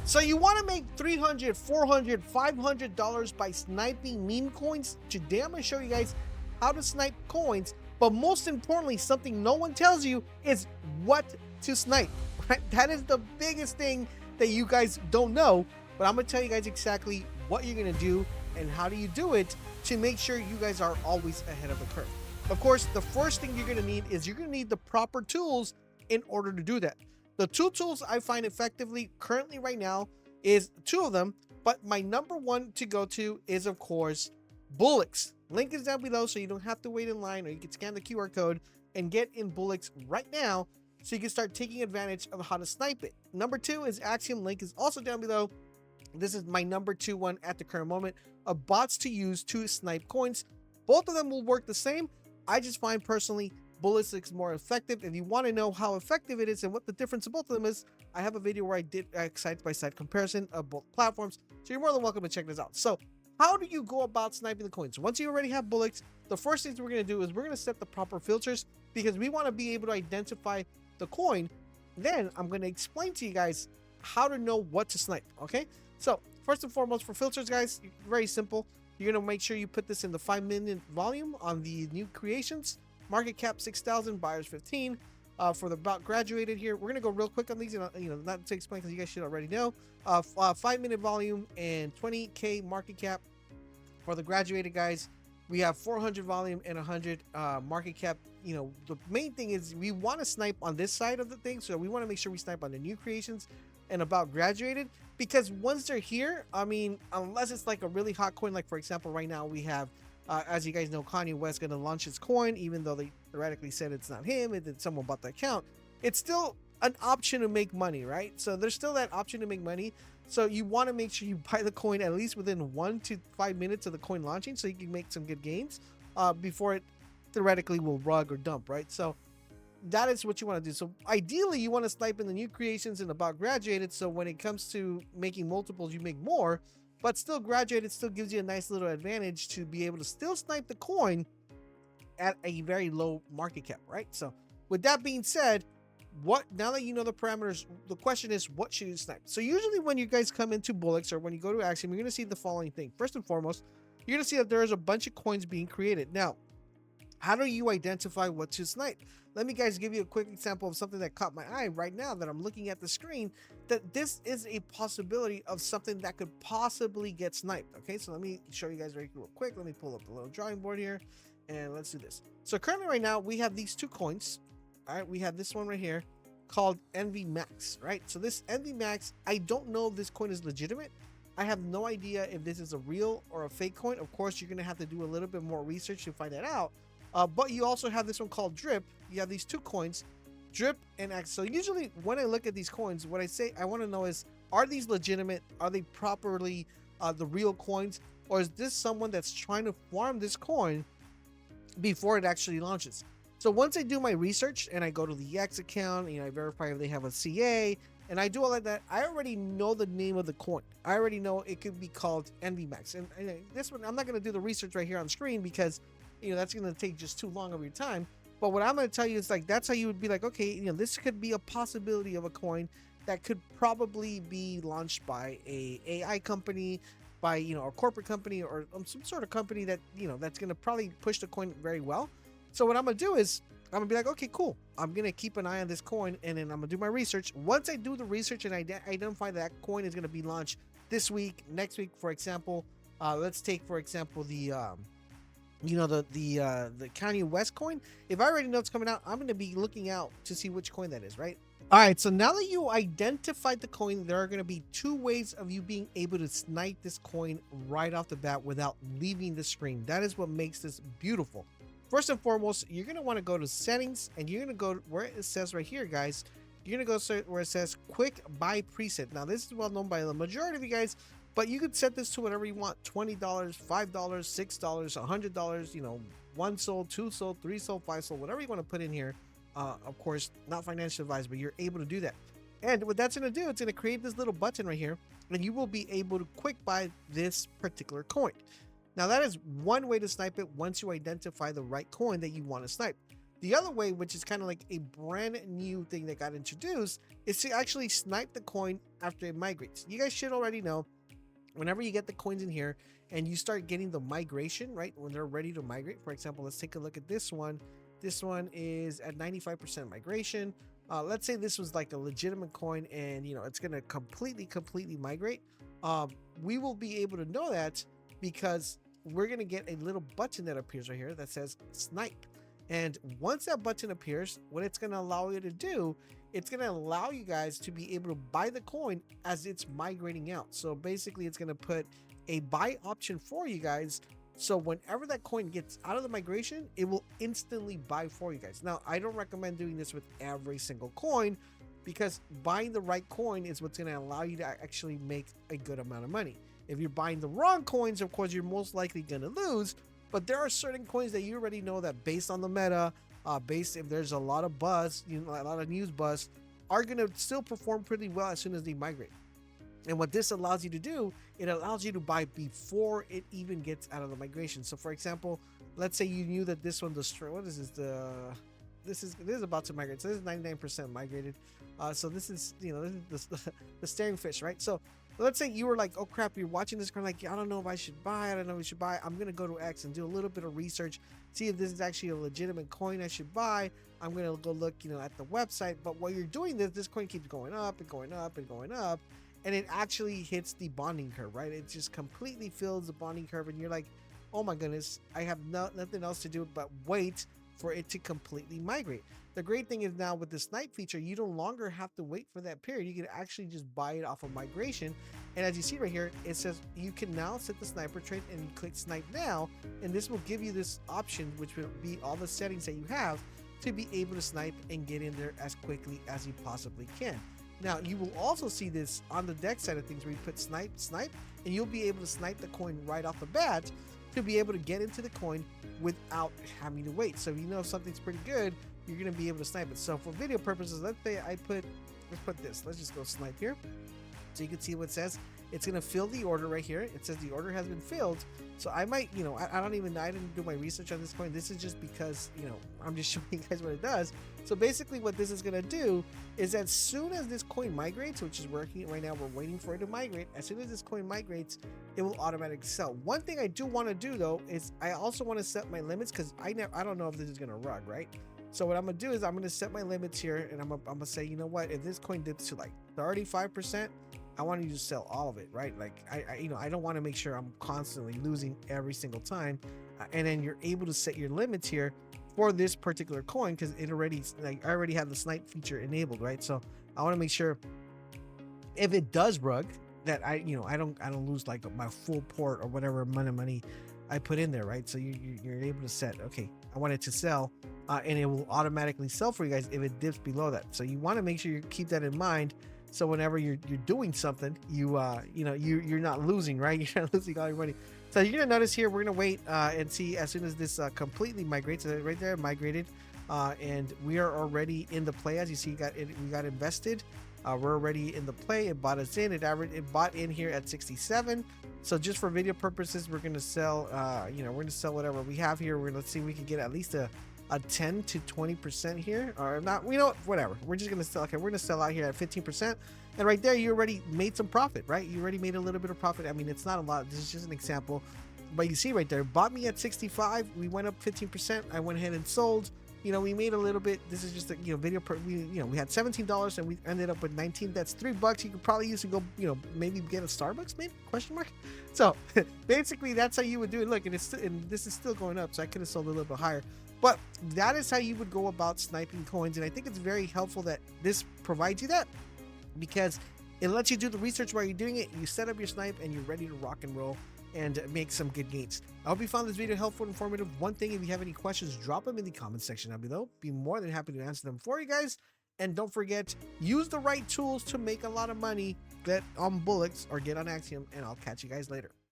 So you want to make $300, $400, $500 by sniping meme coins? Today I'm going to show you guys how to snipe coins, but most importantly, something no one tells you is what to snipe. Right? That is the biggest thing that you guys don't know, but I'm going to tell you guys exactly what you're going to do and how do you do it to make sure you guys are always ahead of the curve. Of course, the first thing you're going to need is you're going to need the proper tools in order to do that. The two tools I find effectively currently right now is two of them, but my number one to go to is, of course, BullX. Link is down below so you don't have to wait in line, or you can scan the QR code and get in BullX right now so you can start taking advantage of how to snipe it. Number two is Axiom. Link is also down below. This is my number two one at the current moment of bots to use to snipe coins. Both of them will work the same. I just find personally BullX is more effective. If you want to know how effective it is and what the difference of both of them is, I have a video where I did a side-by-side comparison of both platforms, so you're more than welcome to check this out. So how do you go about sniping the coins? Once you already have BullX, the first things we're going to do is we're going to set the proper filters because we want to be able to identify the coin. Then I'm going to explain to you guys how to know what to snipe. Okay, so first and foremost, for filters, guys, very simple. You're going to make sure you put this in the 5-minute volume on the new creations. Market cap 6,000, buyers 15. For the about graduated here, we're gonna go real quick on these, and not to explain because you guys should already know. 5-minute volume and 20K market cap. For the graduated guys, we have 400 volume and 100 market cap. The main thing is we want to snipe on this side of the thing, so we want to make sure we snipe on the new creations and about graduated, because once they're here, I mean, unless it's like a really hot coin, like for example right now we have as you guys know, Kanye West going to launch his coin, even though they theoretically said it's not him and that someone bought the account. It's still an option to make money, right? So there's still that option to make money. So you want to make sure you buy the coin at least within 1 to 5 minutes of the coin launching, so you can make some good gains before it theoretically will rug or dump, right? So that is what you want to do. So ideally, you want to snipe in the new creations and about graduated, so when it comes to making multiples, you make more. But still, graduated still gives you a nice little advantage to be able to still snipe the coin at a very low market cap, right? So with that being said, now that you know the parameters, the question is, what should you snipe? So usually when you guys come into BullX or when you go to Axiom, you're going to see the following thing. First and foremost, you're going to see that there is a bunch of coins being created. Now, how do you identify what to snipe? Let me guys give you a quick example of something that caught my eye right now that I'm looking at the screen, that this is a possibility of something that could possibly get sniped. Okay, so let me show you guys real quick. Let me pull up the little drawing board here and let's do this. So currently right now we have these two coins. All right, we have this one right here called Envy Max, right? So this Envy Max, I don't know if this coin is legitimate. I have no idea if this is a real or a fake coin. Of course, you're going to have to do a little bit more research to find that out. But you also have this one called Drip. You have these two coins, Drip and X. So usually when I look at these coins, what I want to know is, are these legitimate? Are they properly the real coins? Or is this someone that's trying to farm this coin before it actually launches? So once I do my research and I go to the X account, I verify if they have a CA, and I do all of that, I already know the name of the coin. I already know it could be called Envy Max. And this one, I'm not going to do the research right here on screen because that's going to take just too long of your time. But what I'm going to tell you is, like, that's how you would be like, okay, this could be a possibility of a coin that could probably be launched by a AI company, by a corporate company, or some sort of company that that's going to probably push the coin very well. So what I'm going to do is I'm going to be like, okay, cool, I'm going to keep an eye on this coin, and then I'm going to do my research. Once I do the research and I identify that coin is going to be launched this week, next week, for example, let's take for example the Kanye West coin. If I already know it's coming out, I'm going to be looking out to see which coin that is, right? All right, so now that you identified the coin, there are going to be two ways of you being able to snipe this coin right off the bat without leaving the screen. That is what makes this beautiful. First and foremost, you're going to want to go to settings, and you're going to go where it says right here, guys. You're going to go where it says quick buy preset. Now, this is well known by the majority of you guys, but you could set this to whatever you want. $20, $5, $6, $100, 1 sold, 2 sold, 3 sold, 5 sold, whatever you want to put in here. Of course, not financial advice, but you're able to do that. And what that's going to do, it's going to create this little button right here, and you will be able to quick buy this particular coin. Now, that is one way to snipe it once you identify the right coin that you want to snipe. The other way, which is kind of like a brand new thing that got introduced, is to actually snipe the coin after it migrates. You guys should already know, whenever you get the coins in here and you start getting the migration, right, when they're ready to migrate. For example, let's take a look at this one. This one is at 95% migration. Let's say this was like a legitimate coin and it's gonna completely migrate. We will be able to know that because we're gonna get a little button that appears right here that says snipe. And once that button appears, what it's gonna allow you to do, it's gonna allow you guys to be able to buy the coin as it's migrating out. So basically it's gonna put a buy option for you guys. So whenever that coin gets out of the migration, it will instantly buy for you guys. Now, I don't recommend doing this with every single coin because buying the right coin is what's going to allow you to actually make a good amount of money. If you're buying the wrong coins, of course, you're most likely going to lose. But there are certain coins that you already know that based on the meta, if there's a lot of buzz, a lot of news buzz, are going to still perform pretty well as soon as they migrate. And what this allows you to do, it allows you to buy before it even gets out of the migration. So for example, let's say you knew that this one, what is this? This is about to migrate. So this is 99% migrated. So this is, this is the staring fish, right? So let's say you were like, oh crap, you're watching this coin, like, I don't know if I should buy, I don't know if I should buy. I'm going to go to X and do a little bit of research, see if this is actually a legitimate coin I should buy. I'm going to go look, at the website. But while you're doing this coin keeps going up and going up and going up. And it actually hits the bonding curve, right? It just completely fills the bonding curve. And you're like, oh my goodness, I have nothing else to do but wait for it to completely migrate. The great thing is now with the snipe feature, you no longer have to wait for that period. You can actually just buy it off of migration. And as you see right here, it says you can now set the sniper trait and you click snipe now. And this will give you this option, which will be all the settings that you have to be able to snipe and get in there as quickly as you possibly can. Now, you will also see this on the deck side of things where you put snipe, and you'll be able to snipe the coin right off the bat to be able to get into the coin without having to wait. So if you know if something's pretty good, you're going to be able to snipe it. So for video purposes, let's say let's put this. Let's just go snipe here. So you can see what it says. It's going to fill the order right here. It says the order has been filled. So I might, I didn't do my research on this coin. This is just because, I'm just showing you guys what it does. So basically what this is going to do is as soon as this coin migrates, which is working right now, we're waiting for it to migrate. As soon as this coin migrates, it will automatically sell. One thing I do want to do though, is I also want to set my limits because I don't know if this is going to rug, right? So what I'm going to do is I'm going to set my limits here and I'm going to say, you know what, if this coin dips to like 35%, I want you to sell all of it, right? Like I don't want to make sure I'm constantly losing every single time. And then you're able to set your limits here for this particular coin because it already, like, I already have the snipe feature enabled, right? So I want to make sure if it does rug that I don't lose like my full port or whatever amount of money I put in there, right? So you're able to set, okay, I want it to sell, and it will automatically sell for you guys if it dips below that. So you want to make sure you keep that in mind. So whenever you're doing something, you're not losing, right? You're not losing all your money. So you're gonna notice here, we're gonna wait and see as soon as this completely migrates. So right there, migrated, and we are already in the play. As you see, we got invested. We're already in the play. It bought us in. It bought in here at 67. So just for video purposes, we're gonna sell. We're gonna sell whatever we have here. Let's see if we can get at least a 10 to 20% here, or not, whatever. We're just gonna sell. Okay, we're gonna sell out here at 15%, and right there you already made some profit, right? You already made a little bit of profit. I mean, it's not a lot, this is just an example, but you see right there, bought me at 65, we went up 15%, I went ahead and sold. We made a little bit. This is just a video we had $17 and we ended up with 19. That's $3 you could probably use to go maybe get a Starbucks, maybe, question mark. So basically that's how you would do it. Look, and this is still going up, so I could have sold a little bit higher. But that is how you would go about sniping coins. And I think it's very helpful that this provides you that, because it lets you do the research while you're doing it. You set up your snipe and you're ready to rock and roll and make some good gains. I hope you found this video helpful and informative. One thing, if you have any questions, drop them in the comment section down below. Be more than happy to answer them for you guys. And don't forget, use the right tools to make a lot of money. Get on BullX or get on Axiom, and I'll catch you guys later.